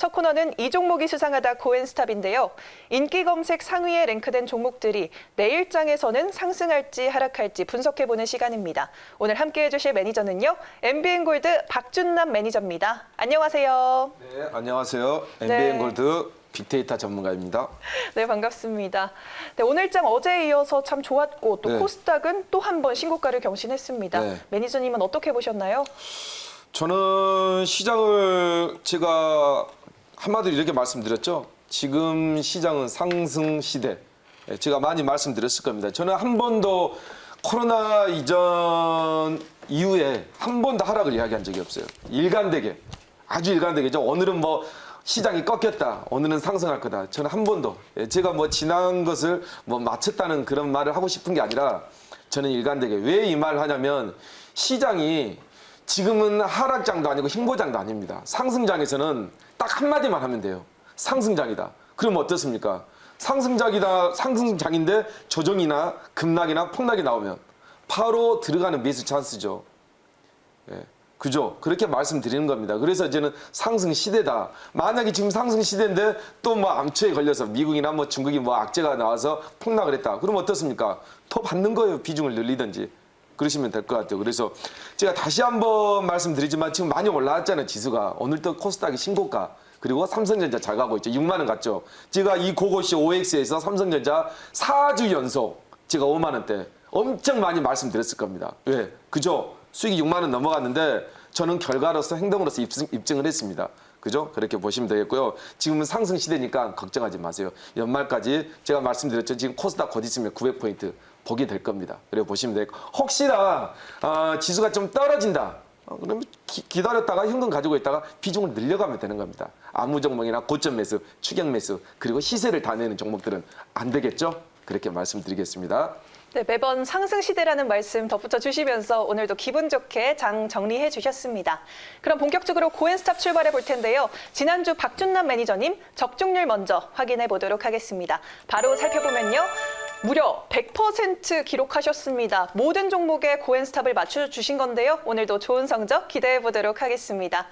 첫 코너는 이 종목이 수상하다 코엔스탑인데요. 인기 검색 상위에 랭크된 종목들이 내일장에서는 상승할지 하락할지 분석해보는 시간입니다. 오늘 함께해 주실 매니저는요. MBN골드 박준남 매니저입니다. 안녕하세요. 네, 안녕하세요. MBN골드 빅데이터 전문가입니다. 네, 반갑습니다. 네, 오늘장 어제에 이어서 참 좋았고 또 코스닥은 또 한 번 신고가를 경신했습니다. 매니저님은 어떻게 보셨나요? 저는 시장을 제가 한마디로 이렇게 말씀드렸죠. 지금 시장은 상승 시대. 제가 많이 말씀드렸을 겁니다. 저는 한 번도 코로나 이전 이후에 한 번도 하락을 이야기한 적이 없어요. 일관되게, 아주 일관되게죠. 오늘은 뭐 시장이 꺾였다. 오늘은 상승할 거다. 저는 한 번도 제가 뭐 지난 것을 뭐 맞췄다는 그런 말을 하고 싶은 게 아니라 저는 일관되게 왜 이 말을 하냐면 시장이 지금은 하락장도 아니고 흰보장도 아닙니다. 상승장에서는 딱 한마디만 하면 돼요. 상승장이다. 그럼 어떻습니까? 상승장인데 조정이나 급락이나 폭락이 나오면 바로 들어가는 매수 찬스죠. 그죠? 그렇게 말씀드리는 겁니다. 그래서 이제는 상승 시대다. 만약에 지금 상승 시대인데 또 뭐 암초에 걸려서 미국이나 뭐 중국이 뭐 악재가 나와서 폭락을 했다. 그럼 어떻습니까? 더 받는 거예요. 비중을 늘리든지. 그러시면 될 것 같아요. 그래서 제가 다시 한번 말씀드리지만 지금 많이 올라왔잖아요. 지수가. 오늘 또 코스닥이 신고가. 그리고 삼성전자 잘 가고 있죠. 6만 원 갔죠. 제가 이 고고시 OX에서 삼성전자 4주 연속 제가 5만 원대 엄청 많이 말씀드렸을 겁니다. 왜? 그죠? 수익이 6만 원 넘어갔는데 저는 결과로서 행동으로서 입증을 했습니다. 그죠? 그렇게 보시면 되겠고요. 지금은 상승 시대니까 걱정하지 마세요. 연말까지 제가 말씀드렸죠. 지금 코스닥 곧 있으면 900포인트 보게 될 겁니다. 그래 보시면 되고 혹시나 지수가 좀 떨어진다. 그러면 기다렸다가 현금 가지고 있다가 비중을 늘려가면 되는 겁니다. 아무 종목이나 고점 매수, 추격 매수, 그리고 시세를 다 내는 종목들은 안 되겠죠? 그렇게 말씀드리겠습니다. 네, 매번 상승 시대라는 말씀 덧붙여 주시면서 오늘도 기분 좋게 장 정리해 주셨습니다. 그럼 본격적으로 코엔스탑 출발해 볼 텐데요. 지난주 박준남 매니저님 적중률 먼저 확인해 보도록 하겠습니다. 바로 살펴보면요. 무려 100% 기록하셨습니다. 모든 종목에 코엔스탑을 맞춰주신 건데요. 오늘도 좋은 성적 기대해 보도록 하겠습니다.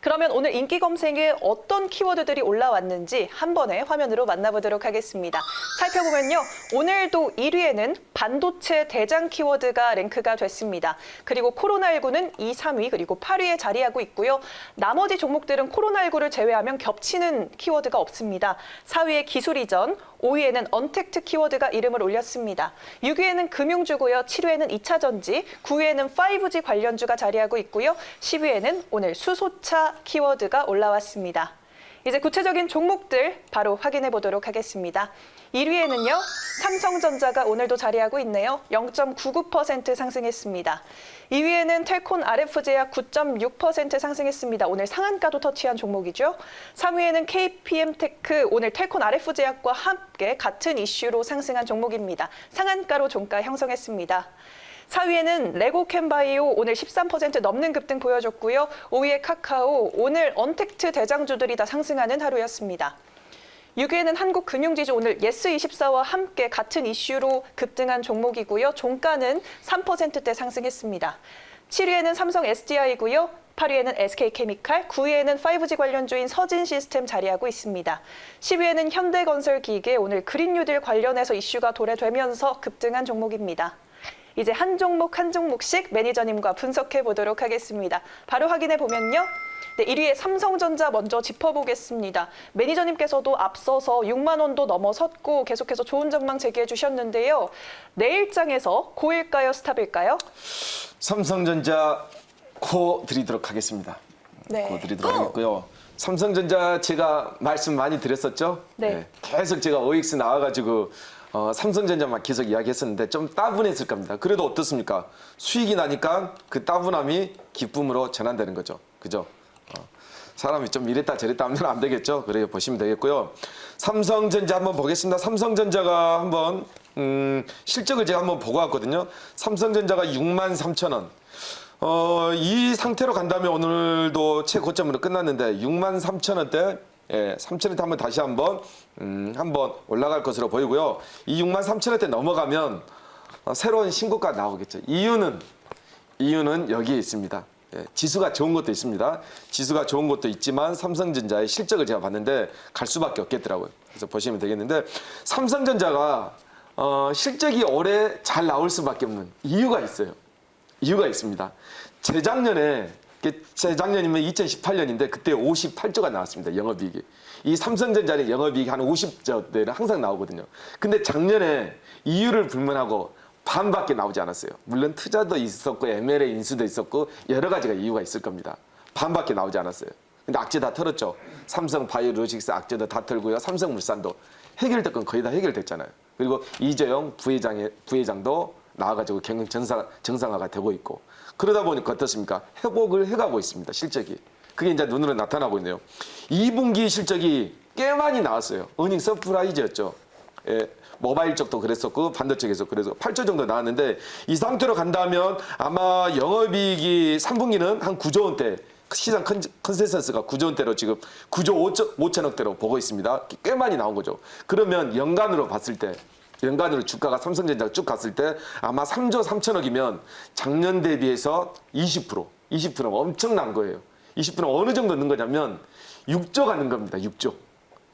그러면 오늘 인기 검색에 어떤 키워드들이 올라왔는지 한 번에 화면으로 만나보도록 하겠습니다. 살펴보면요. 오늘도 1위에는 반도체 대장 키워드가 랭크가 됐습니다. 그리고 코로나19는 2, 3위 그리고 8위에 자리하고 있고요. 나머지 종목들은 코로나19를 제외하면 겹치는 키워드가 없습니다. 4위에 기술 이전, 5위에는 언택트 키워드가 이름을 올렸습니다. 6위에는 금융주고요. 7위에는 2차 전지, 9위에는 5G 관련주가 자리하고 있고요. 10위에는 오늘 수소차 키워드가 올라왔습니다. 이제 구체적인 종목들 바로 확인해 보도록 하겠습니다. 1위에는요. 삼성전자가 오늘도 자리하고 있네요. 0.99% 상승했습니다. 2위에는 텔콘 RF제약 9.6% 상승했습니다. 오늘 상한가도 터치한 종목이죠. 3위에는 KPM테크 오늘 텔콘 RF제약과 함께 같은 이슈로 상승한 종목입니다. 상한가로 종가 형성했습니다. 4위에는 레고캠바이오 오늘 13% 넘는 급등 보여줬고요. 5위에 카카오 오늘 언택트 대장주들이 다 상승하는 하루였습니다. 6위에는 한국금융지주 오늘 예스24와 함께 같은 이슈로 급등한 종목이고요. 종가는 3%대 상승했습니다. 7위에는 삼성 SDI고요. 8위에는 SK케미칼, 9위에는 5G 관련주인 서진시스템 자리하고 있습니다. 10위에는 현대건설기계 오늘 그린 뉴딜 관련해서 이슈가 도래되면서 급등한 종목입니다. 이제 한 종목 한 종목씩 매니저님과 분석해 보도록 하겠습니다. 바로 확인해 보면요. 네, 1위에 삼성전자 먼저 짚어보겠습니다. 매니저님께서도 앞서서 6만 원도 넘어섰고 계속해서 좋은 전망 제기해 주셨는데요. 내일장에서 고일까요, 스탑일까요? 삼성전자 고 드리도록 하겠습니다. 네. 고 드리도록 하겠고요. 삼성전자 제가 말씀 많이 드렸었죠? 네. 계속 제가 OX 나와가지고 삼성전자만 계속 이야기했었는데 좀 따분했을 겁니다. 그래도 어떻습니까? 수익이 나니까 그 따분함이 기쁨으로 전환되는 거죠. 그죠? 사람이 좀 이랬다 저랬다 하면 안 되겠죠? 그래 보시면 되겠고요. 삼성전자 한번 보겠습니다. 삼성전자가 한번 실적을 제가 한번 보고 왔거든요. 삼성전자가 63,000원. 이 상태로 간다면 오늘도 최고점으로 끝났는데 63,000원대 3,000원대 한번 다시 한번 올라갈 것으로 보이고요. 이 63,000원대 넘어가면 새로운 신고가 나오겠죠. 이유는 여기에 있습니다. 예, 지수가 좋은 것도 있습니다. 지수가 좋은 것도 있지만 삼성전자의 실적을 제가 봤는데 갈 수밖에 없겠더라고요. 그래서 보시면 되겠는데 삼성전자가 실적이 올해 잘 나올 수밖에 없는 이유가 있어요. 이유가 있습니다. 재작년이면 2018년인데 그때 58조가 나왔습니다. 영업이익이. 이 삼성전자는 영업이익이 한 50조대는 항상 나오거든요. 근데 작년에 이유를 불문하고 반밖에 나오지 않았어요. 물론 투자도 있었고 M&A 인수도 있었고 여러 가지가 이유가 있을 겁니다. 반밖에 나오지 않았어요. 근데 악재 다 털었죠. 삼성 바이오로직스 악재도 다 털고요. 삼성물산도 해결될 건 거의 다 해결됐잖아요. 그리고 이재용 부회장도 나와가지고 경영 정상화가 되고 있고 그러다 보니까 어떻습니까? 회복을 해가고 있습니다. 실적이. 그게 이제 눈으로 나타나고 있네요. 2분기 실적이 꽤 많이 나왔어요. 어닝 서프라이즈였죠. 예, 모바일 쪽도 그랬었고 반도체 쪽에서 그래서 8조 정도 나왔는데 이 상태로 간다면 아마 영업이익이 3분기는 한 9조 원대 시장 컨센서스가 9조 원대로 지금 9조 5천억대로 보고 있습니다. 꽤 많이 나온 거죠. 그러면 연간으로 봤을 때 연간으로 주가가 삼성전자가 쭉 갔을 때 아마 3조 3천억이면 작년 대비해서 20% 엄청난 거예요. 20% 어느 정도 는 거냐면 6조가 는 겁니다. 6조.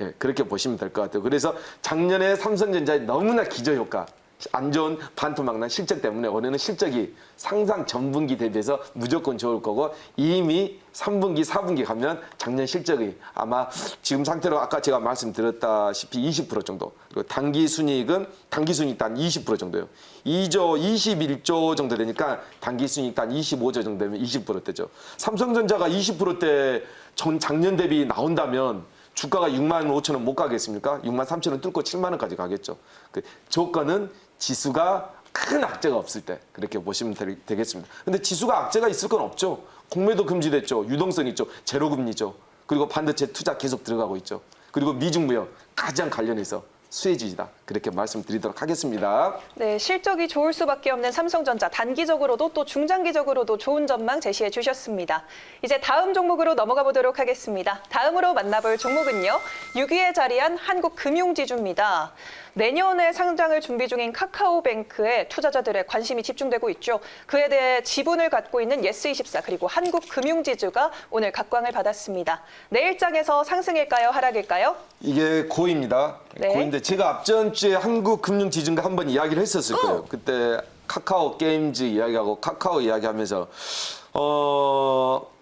예, 그렇게 보시면 될 것 같아요. 그래서 작년에 삼성전자의 너무나 기저효과, 안 좋은 반토막난 실적 때문에 올해는 실적이 상상 전분기 대비해서 무조건 좋을 거고 이미 3분기, 4분기 가면 작년 실적이 아마 지금 상태로 아까 제가 말씀드렸다시피 20% 정도 그리고 단기순이익 단 20% 정도예요. 2조 21조 정도 되니까 단기순이익 단 25조 정도 되면 20%대죠. 삼성전자가 20%대 전 작년 대비 나온다면 주가가 6만 5천 원 못 가겠습니까? 6만 3천 원 뚫고 7만 원까지 가겠죠. 그 조건은 지수가 큰 악재가 없을 때 그렇게 보시면 되겠습니다. 근데 지수가 악재가 있을 건 없죠. 공매도 금지됐죠. 유동성 있죠. 제로금리죠. 그리고 반도체 투자 계속 들어가고 있죠. 그리고 미중무역 가장 관련해서 수혜주의다. 그렇게 말씀드리도록 하겠습니다. 네, 실적이 좋을 수밖에 없는 삼성전자 단기적으로도 또 중장기적으로도 좋은 전망 제시해 주셨습니다. 이제 다음 종목으로 넘어가 보도록 하겠습니다. 다음으로 만나볼 종목은요. 6위에 자리한 한국금융지주입니다. 내년에 상장을 준비 중인 카카오뱅크에 투자자들의 관심이 집중되고 있죠. 그에 대해 지분을 갖고 있는 예스24 그리고 한국금융지주가 오늘 각광을 받았습니다. 내일장에서 상승일까요? 하락일까요? 이게 고입니다. 네. 고인데 제가 앞전 주에 한국금융지주인가 한번 이야기를 했었을 거예요. 그때 카카오 게임즈 이야기하고 카카오 이야기하면서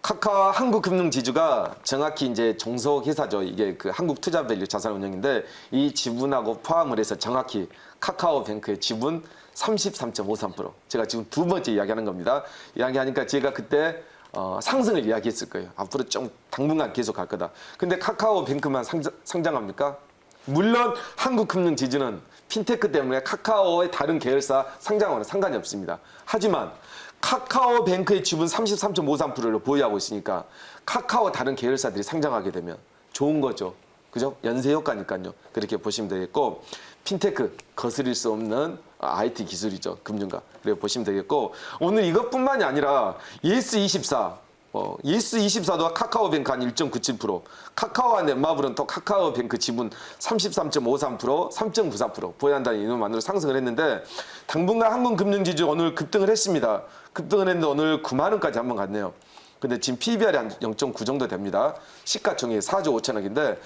카카오 한국금융지주가 정확히 이제 종속회사죠. 이게 그 한국투자밸류 자산운용인데 이 지분하고 포함을 해서 정확히 카카오뱅크의 지분 33.53%. 제가 지금 두 번째 이야기하는 겁니다. 이야기하니까 제가 그때 상승을 이야기했을 거예요. 앞으로 좀 당분간 계속 갈 거다. 근데 카카오뱅크만 상장합니까? 물론 한국금융지주는 핀테크 때문에 카카오의 다른 계열사 상장하고는 상관이 없습니다. 하지만 카카오뱅크의 지분 33.53%를 보유하고 있으니까 카카오 다른 계열사들이 상장하게 되면 좋은 거죠. 그죠? 연쇄 효과니까요. 그렇게 보시면 되겠고 핀테크 거스릴 수 없는 IT 기술이죠. 금융가. 그렇게 보시면 되겠고 오늘 이것뿐만이 아니라 예스24 예스24도 카카오뱅크 한 1.97%, 카카오와 넷마블은 또 카카오뱅크 지분 33.53%, 3.94% 보유한다는 이유만으로 상승을 했는데 당분간 한국금융지주 오늘 급등을 했습니다. 급등을 했는데 오늘 9만 원까지 한번 갔네요. 근데 지금 PBR이 한 0.9 정도 됩니다. 시가총액 4조 5천억인데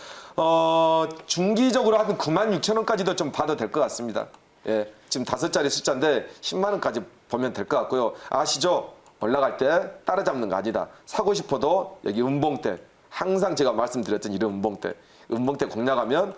중기적으로 한 9만 6천 원까지도 좀 봐도 될 것 같습니다. 예, 지금 5자리 숫자인데 10만 원까지 보면 될 것 같고요. 아시죠? 올라갈 때 따라잡는 거 아니다. 사고 싶어도 여기 음봉대 항상 제가 말씀드렸던 이런 음봉대 공략하면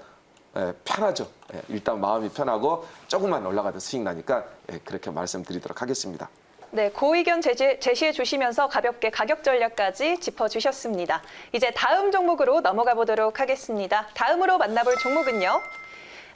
편하죠. 일단 마음이 편하고 조금만 올라가도 수익 나니까 그렇게 말씀드리도록 하겠습니다. 네, 고의견 제시해 주시면서 가볍게 가격 전략까지 짚어주셨습니다. 이제 다음 종목으로 넘어가 보도록 하겠습니다. 다음으로 만나볼 종목은요.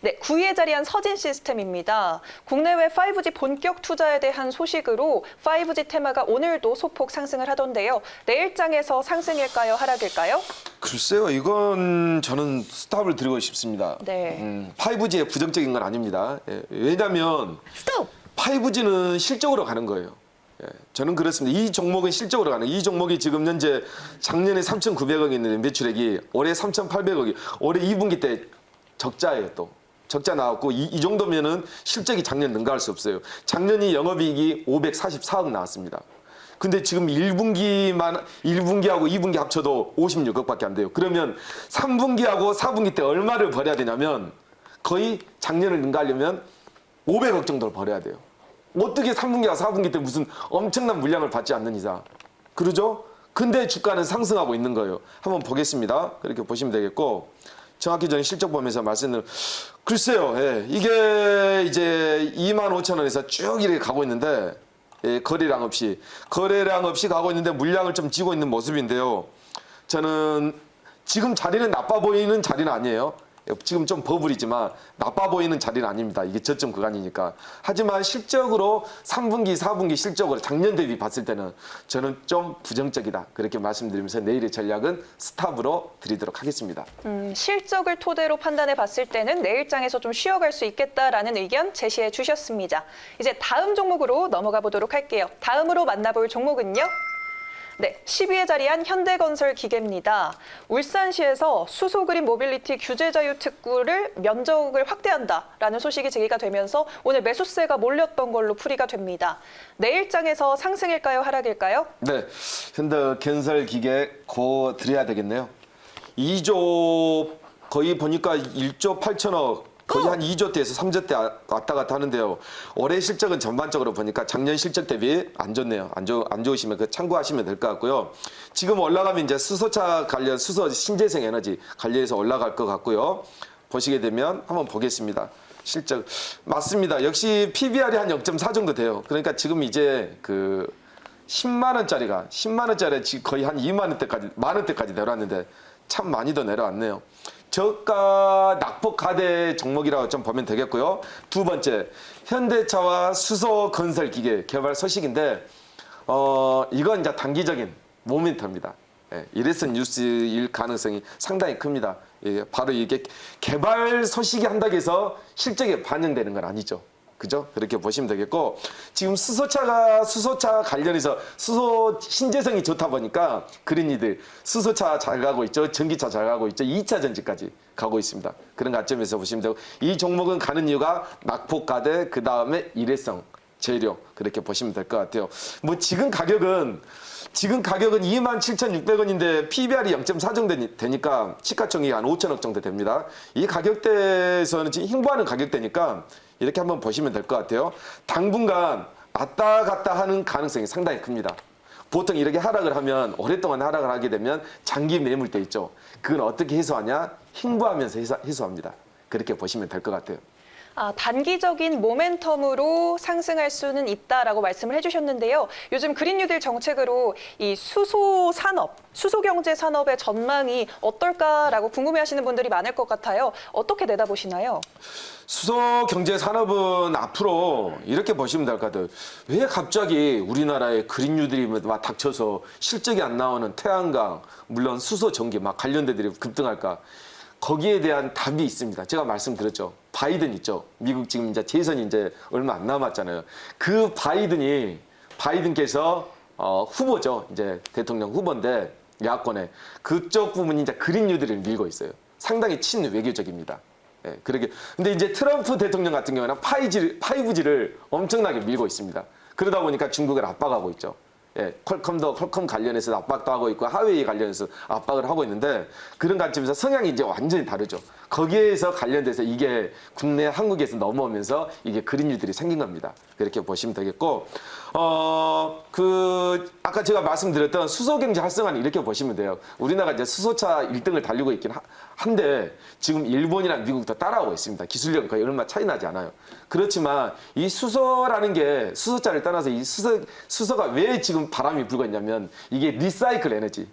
네, 9위에 자리한 서진시스템입니다. 국내외 5G 본격 투자에 대한 소식으로 5G 테마가 오늘도 소폭 상승을 하던데요. 내일장에서 상승일까요? 하락일까요? 글쎄요. 이건 저는 스탑을 드리고 싶습니다. 네. 5G에 부정적인 건 아닙니다. 왜냐하면 스톱! 5G는 실적으로 가는 거예요. 저는 그렇습니다. 이 종목은 실적으로 가는 이 종목이 지금 현재 작년에 3,900억이 있는 매출액이 올해 3,800억이 올해 2분기 때 적자예요 또. 적자 나왔고 이 정도면은 실적이 작년 능가할 수 없어요. 작년이 영업이익이 544억 나왔습니다. 근데 지금 1분기하고 2분기 합쳐도 56억밖에 안 돼요. 그러면 3분기하고 4분기 때 얼마를 벌여야 되냐면 거의 작년을 능가하려면 500억 정도를 벌여야 돼요. 어떻게 3분기와 4분기 때 무슨 엄청난 물량을 받지 않는 이상. 그러죠? 근데 주가는 상승하고 있는 거예요. 한번 보겠습니다. 그렇게 보시면 되겠고, 정확히 저는 실적 보면서 말씀드린, 글쎄요, 예, 이게 이제 25,000원에서 쭉 이렇게 가고 있는데, 예, 거래량 없이 가고 있는데 물량을 좀 쥐고 있는 모습인데요. 저는 지금 자리는 나빠 보이는 자리는 아니에요. 지금 좀 버블이지만 나빠 보이는 자리는 아닙니다. 이게 저점 구간이니까. 하지만 실적으로 3분기, 4분기 실적으로 작년 대비 봤을 때는 저는 좀 부정적이다. 그렇게 말씀드리면서 내일의 전략은 스탑으로 드리도록 하겠습니다. 실적을 토대로 판단해 봤을 때는 내일장에서 좀 쉬어갈 수 있겠다라는 의견 제시해 주셨습니다. 이제 다음 종목으로 넘어가 보도록 할게요. 다음으로 만나볼 종목은요. 네, 10위에 자리한 현대건설 기계입니다. 울산시에서 수소그린 모빌리티 규제자유 특구를 면적을 확대한다라는 소식이 제기가 되면서 오늘 매수세가 몰렸던 걸로 풀이가 됩니다. 내일장에서 상승일까요, 하락일까요? 네, 현대건설 기계 고 드려야 되겠네요. 2조 거의 보니까 1조 8천억 거의 한 2조대에서 3조대 왔다 갔다 하는데요. 올해 실적은 전반적으로 보니까 작년 실적 대비 안 좋네요. 안 좋으시면 그 참고하시면 될 것 같고요. 지금 올라가면 이제 수소차 관련 수소 신재생 에너지 관련해서 올라갈 것 같고요. 보시게 되면 한번 보겠습니다. 실적 맞습니다. 역시 PBR이 한 0.4 정도 돼요. 그러니까 지금 이제 그 10만 원짜리가 지금 거의 한 2만 원대까지 만 원대까지 내려왔는데 참 많이 더 내려왔네요. 저가 낙폭하대 종목이라고 좀 보면 되겠고요. 두 번째, 현대차와 수소건설기계 개발 소식인데 이건 이제 단기적인 모멘텀입니다. 예, 이래선 뉴스일 가능성이 상당히 큽니다. 예, 바로 이게 개발 소식이 한다고 해서 실적에 반영되는 건 아니죠. 그죠? 그렇게 보시면 되겠고, 지금 수소차 관련해서 수소 신재생이 좋다 보니까 그린이들 수소차 잘 가고 있죠. 전기차 잘 가고 있죠. 2차 전지까지 가고 있습니다. 그런 관점에서 보시면 되고, 이 종목은 가는 이유가 낙폭과대, 그 다음에 일회성 재료, 그렇게 보시면 될 것 같아요. 뭐 지금 가격은 27,600원인데 PBR이 0.4 정도 되니까 시가총액이 한 5천억 정도 됩니다. 이 가격대에서는 지금 횡보하는 가격대니까 이렇게 한번 보시면 될 것 같아요. 당분간 왔다 갔다 하는 가능성이 상당히 큽니다. 보통 이렇게 하락을 하면 오랫동안 하락을 하게 되면 장기 매물대 있죠. 그건 어떻게 해소하냐? 횡보하면서 해소합니다. 그렇게 보시면 될 것 같아요. 단기적인 모멘텀으로 상승할 수는 있다라고 말씀을 해주셨는데요. 요즘 그린뉴딜 정책으로 이 수소경제 산업의 전망이 어떨까라고 궁금해하시는 분들이 많을 것 같아요. 어떻게 내다보시나요? 수소경제 산업은 앞으로 이렇게 보시면 될 것 같아요. 왜 갑자기 우리나라에 그린뉴딜이 막 닥쳐서 실적이 안 나오는 태양광, 물론 수소, 전기 막 관련대들이 급등할까? 거기에 대한 답이 있습니다. 제가 말씀드렸죠. 바이든 있죠. 미국 지금 이제 재선이 이제 얼마 안 남았잖아요. 그 바이든께서 후보죠. 이제 대통령 후보인데 야권에 그쪽 부분이 이제 그린 뉴딜을 밀고 있어요. 상당히 친외교적입니다. 예, 그러게. 근데 이제 트럼프 대통령 같은 경우는 5G를 엄청나게 밀고 있습니다. 그러다 보니까 중국을 압박하고 있죠. 예, 퀄컴 관련해서 압박도 하고 있고 하웨이 관련해서 압박을 하고 있는데 그런 관점에서 성향이 이제 완전히 다르죠. 거기에서 관련돼서 이게 국내 한국에서 넘어오면서 이게 그린뉴딜이 생긴 겁니다. 그렇게 보시면 되겠고 아까 제가 말씀드렸던 수소경제 활성화는 이렇게 보시면 돼요. 우리나라가 이제 수소차 1등을 달리고 있긴 한데 지금 일본이랑 미국도 따라오고 있습니다. 기술력은 거의 얼마 차이 나지 않아요. 그렇지만 이 수소라는 게 수소차를 떠나서 이 수소가 왜 지금 바람이 불고 있냐면 이게 리사이클 에너지,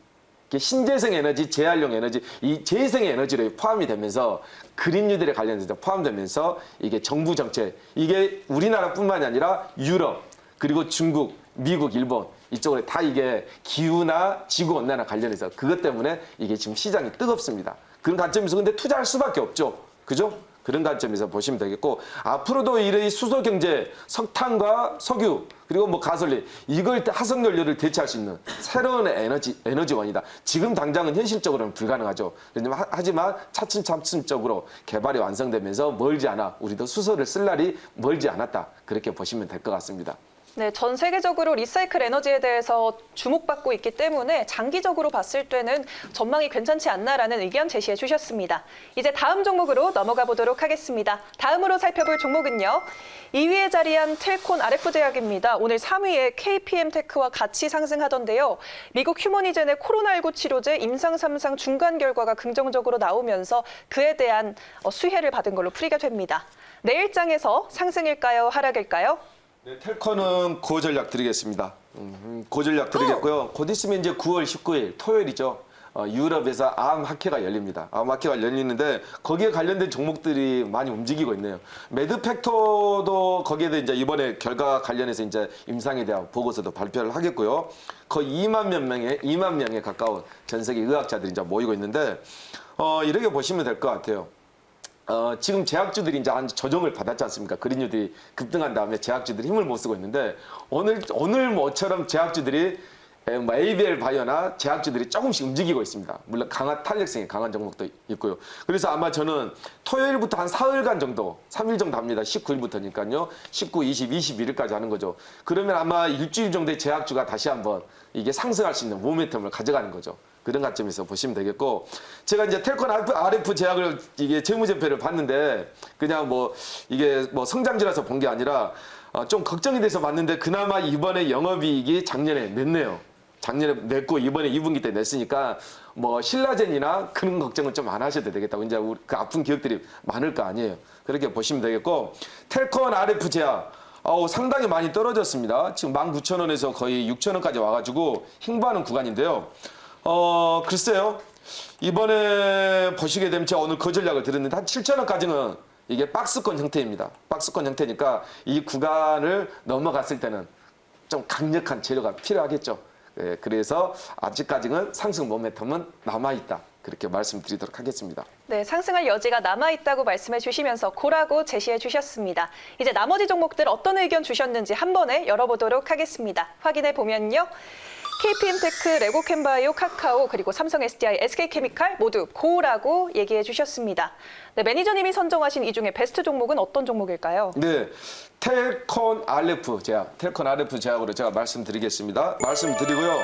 이게 신재생 에너지, 재활용 에너지, 이 재생 에너지로 포함이 되면서 그린뉴딜에 관련해서 포함되면서 이게 정부 정책, 이게 우리나라뿐만이 아니라 유럽, 그리고 중국, 미국, 일본 이쪽으로 다 이게 기후나 지구온난화 관련해서 그것 때문에 이게 지금 시장이 뜨겁습니다. 그런 관점에서 근데 투자할 수밖에 없죠. 그죠? 그런 관점에서 보시면 되겠고 앞으로도 이 수소 경제, 석탄과 석유 그리고 뭐 가솔린 이걸 화석연료를 대체할 수 있는 새로운 에너지원이다. 지금 당장은 현실적으로는 불가능하죠. 하지만 차츰차츰적으로 개발이 완성되면서 멀지 않아 우리도 수소를 쓸 날이 멀지 않았다. 그렇게 보시면 될 것 같습니다. 네, 전 세계적으로 리사이클 에너지에 대해서 주목받고 있기 때문에 장기적으로 봤을 때는 전망이 괜찮지 않나라는 의견 제시해 주셨습니다. 이제 다음 종목으로 넘어가 보도록 하겠습니다. 다음으로 살펴볼 종목은요. 2위에 자리한 텔콘 RF제약입니다. 오늘 3위에 KPM테크와 같이 상승하던데요. 미국 휴머니젠의 코로나19 치료제 임상 3상 중간 결과가 긍정적으로 나오면서 그에 대한 수혜를 받은 걸로 풀이가 됩니다. 내일장에서 상승일까요? 하락일까요? 네, 텔코는 고전략 드리겠습니다. 고전략 드리겠고요. 곧 있으면 이제 9월 19일 토요일이죠. 유럽에서 암학회가 열립니다. 암학회가 열리는데 거기에 관련된 종목들이 많이 움직이고 있네요. 매드팩터도 거기에 대해 이제 이번에 결과 관련해서 이제 임상에 대한 보고서도 발표를 하겠고요. 거의 2만 명에 가까운 전 세계 의학자들이 이제 모이고 있는데 이렇게 보시면 될 것 같아요. 지금 제약주들이 이제 한 조정을 받았지 않습니까? 그린유들이 급등한 다음에 제약주들이 힘을 못 쓰고 있는데 오늘 뭐처럼 제약주들이 ABL 바이오나 제약주들이 조금씩 움직이고 있습니다. 물론 탄력성이 강한 종목도 있고요. 그래서 아마 저는 토요일부터 한 사흘간 정도, 3일 정도 합니다. 19일부터니까요. 19, 20, 21일까지 하는 거죠. 그러면 아마 일주일 정도의 제약주가 다시 한번 이게 상승할 수 있는 모멘텀을 가져가는 거죠. 그런 관점에서 보시면 되겠고, 제가 이제 텔콘 RF 제약을 이게 재무제표를 봤는데 그냥 뭐 이게 뭐 성장주라서 본 게 아니라 좀 걱정이 돼서 봤는데 그나마 이번에 영업이익이 작년에 냈네요. 작년에 냈고 이번에 2분기 때 냈으니까 뭐 신라젠이나 그런 걱정은 좀 안 하셔도 되겠다고. 이제 그 아픈 기억들이 많을 거 아니에요. 그렇게 보시면 되겠고, 텔콘 RF 제약 상당히 많이 떨어졌습니다. 지금 19,000원에서 거의 6,000원까지 와가지고 횡보하는 구간인데요. 글쎄요. 이번에 보시게 되면 제가 오늘 그 전략을 들었는데 한 7,000원까지는 이게 박스권 형태입니다. 박스권 형태니까 이 구간을 넘어갔을 때는 좀 강력한 재료가 필요하겠죠. 예, 그래서 아직까지는 상승 모멘텀은 남아있다. 그렇게 말씀드리도록 하겠습니다. 네, 상승할 여지가 남아있다고 말씀해 주시면서 고라고 제시해 주셨습니다. 이제 나머지 종목들 어떤 의견 주셨는지 한 번에 열어보도록 하겠습니다. 확인해 보면요. KPM테크, 레고캠바이오, 카카오, 그리고 삼성 SDI, SK케미칼 모두 고라고 얘기해 주셨습니다. 네, 매니저님이 선정하신 이 중에 베스트 종목은 어떤 종목일까요? 네, 텔콘 RF 제약으로 제가 말씀드리겠습니다. 말씀드리고요.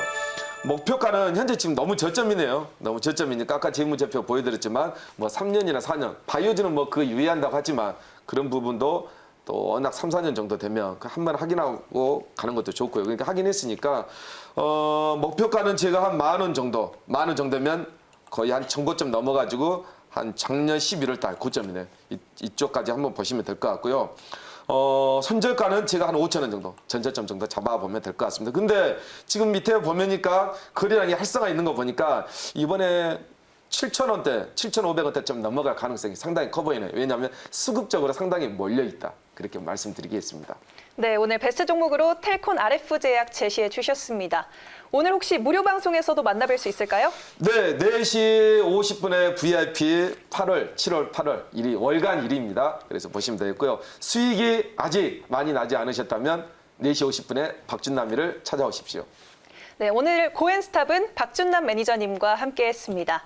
목표가는 현재 지금 너무 저점이네요. 너무 저점이니까 아까 재무제표 보여드렸지만 뭐 3년이나 4년, 바이오주는 뭐 그 유의한다고 하지만 그런 부분도 또 워낙 3, 4년 정도 되면 한 번 확인하고 가는 것도 좋고요. 그러니까 확인했으니까 목표가는 제가 한 10,000원 정도, 10,000원 정도면 거의 한 정고점 넘어가지고 한 작년 11월 달 고점이네. 이쪽까지 한번 보시면 될 것 같고요. 손절가는 제가 한 5,000원 정도, 전저점 정도 잡아보면 될 것 같습니다. 근데 지금 밑에 보면니까 거래량이 활성화 있는 거 보니까 이번에 7,000원대, 7,500원대 좀 넘어갈 가능성이 상당히 커 보이네요. 왜냐하면 수급적으로 상당히 몰려있다. 그렇게 말씀드리겠습니다. 네, 오늘 베스트 종목으로 텔콘 RF 제약 제시해 주셨습니다. 오늘 혹시 무료 방송에서도 만나뵐 수 있을까요? 네, 4시 50분에 VIP 7월 8월 1위, 월간 1위입니다. 그래서 보시면 되겠고요. 수익이 아직 많이 나지 않으셨다면 4시 50분에 박준남이를 찾아오십시오. 네, 오늘 고엔스탑은 박준남 매니저님과 함께했습니다.